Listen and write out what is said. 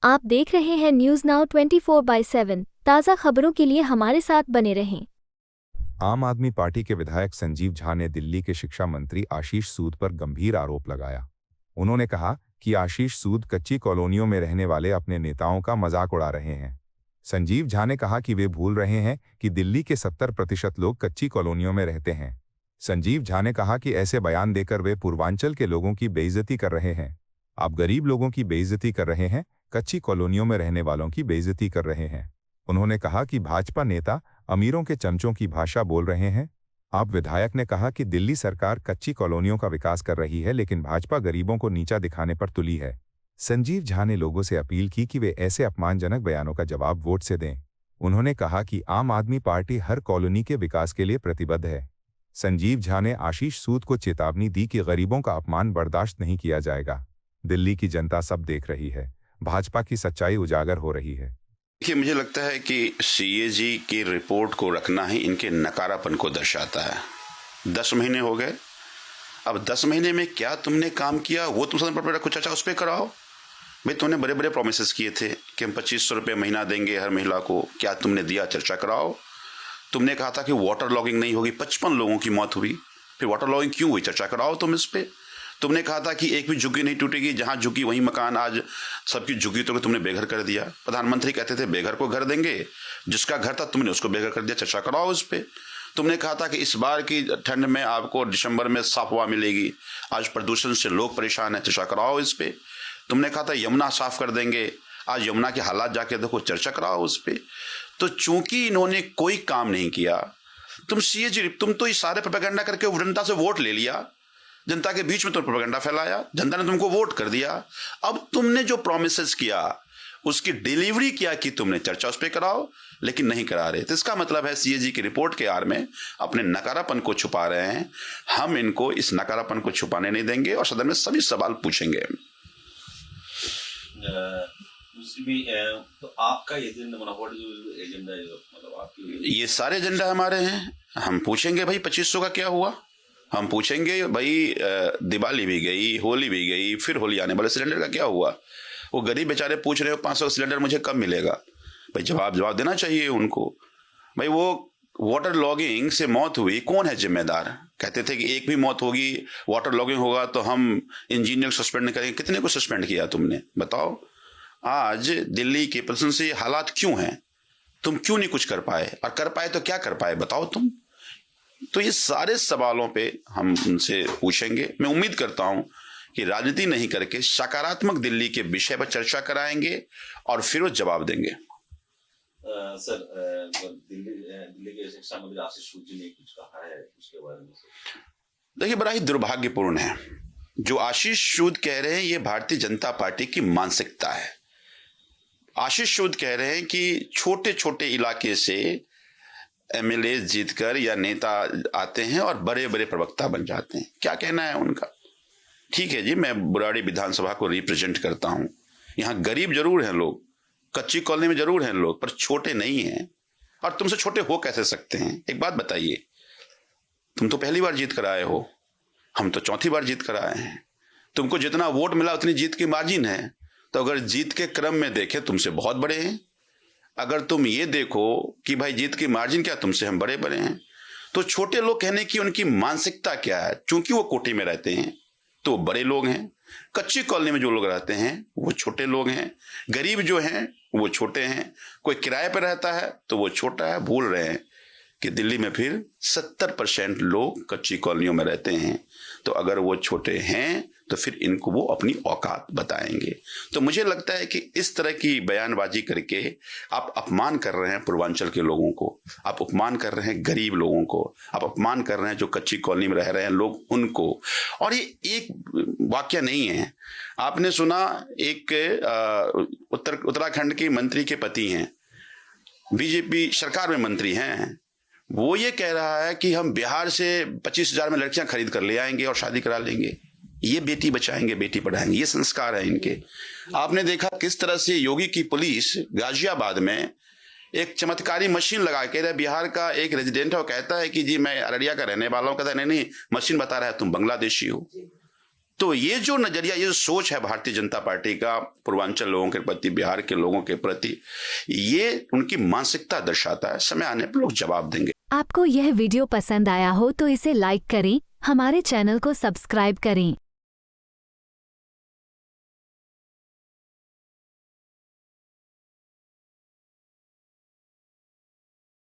आप देख रहे हैं न्यूज नाउ 24/7 ताज़ा खबरों के लिए हमारे साथ बने रहें। आम आदमी पार्टी के विधायक संजीव झा ने दिल्ली के शिक्षा मंत्री आशीष सूद पर गंभीर आरोप लगाया। उन्होंने कहा कि आशीष सूद कच्ची कॉलोनियों में रहने वाले अपने नेताओं का मजाक उड़ा रहे हैं। संजीव झा ने कहा कि वे भूल रहे हैं कि दिल्ली के 70% लोग कच्ची कॉलोनियों में रहते हैं। संजीव झा ने कहा कि ऐसे बयान देकर वे पूर्वांचल के लोगों की बेइज्जती कर रहे हैं। आप गरीब लोगों की बेइज्जती कर रहे हैं, कच्ची कॉलोनियों में रहने वालों की बेइज्जती कर रहे हैं। उन्होंने कहा कि भाजपा नेता अमीरों के चमचों की भाषा बोल रहे हैं। आप विधायक ने कहा कि दिल्ली सरकार कच्ची कॉलोनियों का विकास कर रही है, लेकिन भाजपा गरीबों को नीचा दिखाने पर तुली है। संजीव झा ने लोगों से अपील की कि वे ऐसे अपमानजनक बयानों का जवाब वोट से दें। उन्होंने कहा कि आम आदमी पार्टी हर कॉलोनी के विकास के लिए प्रतिबद्ध है। संजीव झा ने आशीष सूद को चेतावनी दी कि गरीबों का अपमान बर्दाश्त नहीं किया जाएगा। दिल्ली की जनता सब देख रही है, भाजपा की सच्चाई उजागर हो रही है। देखिए, मुझे लगता है कि सीएजी की रिपोर्ट को रखना ही इनके नकारापन को दर्शाता है। 10 महीने हो गए, अब 10 महीने में क्या तुमने काम किया वो तुम सदन पर रखो, चर्चा उस पर कराओ। भाई, तुमने बड़े बड़े प्रोमिस किए थे कि हम 2500 रुपये महीना देंगे हर महिला को, क्या तुमने दिया? चर्चा कराओ। तुमने कहा था कि वाटर लॉगिंग नहीं होगी, 55 लोगों की मौत हुई, फिर वाटर लॉगिंग क्यों हुई? चर्चा कराओ तुम इस पर। तुमने कहा था कि एक भी झुग्गी नहीं टूटेगी, जहां झुग्गी वहीं मकान, आज सबकी झुग्गी तो तुमने बेघर कर दिया। प्रधानमंत्री कहते थे बेघर को घर देंगे, जिसका घर था तुमने उसको बेघर कर दिया। चर्चा कराओ उस पर। तुमने कहा था कि इस बार की ठंड में आपको दिसंबर में साफ हवा मिलेगी, आज प्रदूषण से लोग परेशान है। चर्चा कराओ इस पर। तुमने कहा था यमुना साफ कर देंगे, आज यमुना के हालात जाके देखो। चर्चा कराओ उस पर। तो चूंकि इन्होंने कोई काम नहीं किया, तुम तो ये सारे प्रोपेगेंडा करके जनता से वोट ले लिया, जनता के बीच में तुम प्रोपेगेंडा फैलाया, जनता ने तुमको वोट कर दिया। अब तुमने जो प्रॉमिसेस किया उसकी डिलीवरी क्या की तुमने? चर्चा उस पर कराओ, लेकिन नहीं करा रहे। तो इसका मतलब है सीएजी की रिपोर्ट के आड़ में अपने नकारापन को छुपा रहे हैं। हम इनको इस नकारापन को छुपाने नहीं देंगे और सदन में सभी सवाल पूछेंगे। तो आपका एजेंडा मतलब आपकी ये सारे एजेंडा हमारे हैं। हम पूछेंगे भाई 2500 का क्या हुआ, हम पूछेंगे भाई दिवाली भी गई, होली भी गई, फिर होली आने वाले सिलेंडर का क्या हुआ? वो गरीब बेचारे पूछ रहे हो 500 सिलेंडर मुझे कब मिलेगा? भाई जवाब देना चाहिए उनको। भाई वो वाटर लॉगिंग से मौत हुई, कौन है जिम्मेदार? कहते थे कि एक भी मौत होगी, वाटर लॉगिंग होगा तो हम इंजीनियर को सस्पेंड करेंगे। कितने को सस्पेंड किया तुमने? बताओ। आज दिल्ली के प्रदूषण से हालात क्यों हैं? तुम क्यों नहीं कुछ कर पाए? और कर पाए तो क्या कर पाए बताओ तुम। तो ये सारे सवालों पे हम उनसे पूछेंगे। मैं उम्मीद करता हूं कि राजनीति नहीं करके सकारात्मक दिल्ली के विषय पर चर्चा कराएंगे और फिर वो जवाब देंगे। सर, दिल्ली के शिक्षा मंत्री आशीष सूद जी ने कुछ कहा है उसके बारे में? देखिए, बड़ा ही दुर्भाग्यपूर्ण है जो आशीष सूद कह रहे हैं। ये भारतीय जनता पार्टी की मानसिकता है। आशीष सूद कह रहे हैं कि छोटे छोटे इलाके से एमएलए जीतकर या नेता आते हैं और बड़े बड़े प्रवक्ता बन जाते हैं। क्या कहना है उनका? ठीक है जी, मैं बुराड़ी विधानसभा को रिप्रेजेंट करता हूं। यहां गरीब जरूर हैं लोग, कच्ची कॉलोनी में जरूर हैं लोग, पर छोटे नहीं हैं। और तुमसे छोटे हो कैसे सकते हैं? एक बात बताइए, तुम तो पहली बार जीत कर आए हो, हम तो चौथी बार जीत कर आए हैं। तुमको जितना वोट मिला उतनी जीत की मार्जिन है। तो अगर जीत के क्रम में देखें तुमसे बहुत बड़े हैं। अगर तुम ये देखो कि भाई जीत की मार्जिन क्या, तुमसे हम बड़े बड़े हैं। तो छोटे लोग कहने की उनकी मानसिकता क्या है? चूंकि वो कोठी में रहते हैं तो वो बड़े लोग हैं, कच्ची कॉलोनी में जो लोग रहते हैं वो छोटे लोग हैं, गरीब जो हैं वो छोटे हैं, कोई किराए पर रहता है तो वो छोटा है। भूल रहे हैं कि दिल्ली में फिर 70% लोग कच्ची कॉलोनियों में रहते हैं। तो अगर वो छोटे हैं तो फिर इनको वो अपनी औकात बताएंगे। तो मुझे लगता है कि इस तरह की बयानबाजी करके आप अपमान कर रहे हैं पूर्वांचल के लोगों को, आप अपमान कर रहे हैं गरीब लोगों को, आप अपमान कर रहे हैं जो कच्ची कॉलोनी में रह रहे हैं लोग उनको। और ये एक वाकया नहीं है। आपने सुना एक उत्तराखंड के मंत्री के पति हैं, बीजेपी सरकार में मंत्री हैं, वो ये कह रहा है कि हम बिहार से 25,000 में लड़कियां खरीद कर ले आएंगे और शादी करा लेंगे। ये बेटी बचाएंगे बेटी पढ़ाएंगे, ये संस्कार है इनके। आपने देखा किस तरह से योगी की पुलिस गाजियाबाद में एक चमत्कारी मशीन लगा के, बिहार का एक रेजिडेंट है, वो कहता है कि जी मैं अररिया का रहने वाला हूँ, कहता है नहीं नहीं, मशीन बता रहा है तुम बांग्लादेशी हो। तो ये जो नजरिया, ये जो सोच है भारतीय जनता पार्टी का पूर्वांचल लोगों के प्रति, बिहार के लोगों के प्रति, ये उनकी मानसिकता दर्शाता है। समय आने पर लोग जवाब देंगे। आपको यह वीडियो पसंद आया हो तो इसे लाइक करें, हमारे चैनल को सब्सक्राइब करें।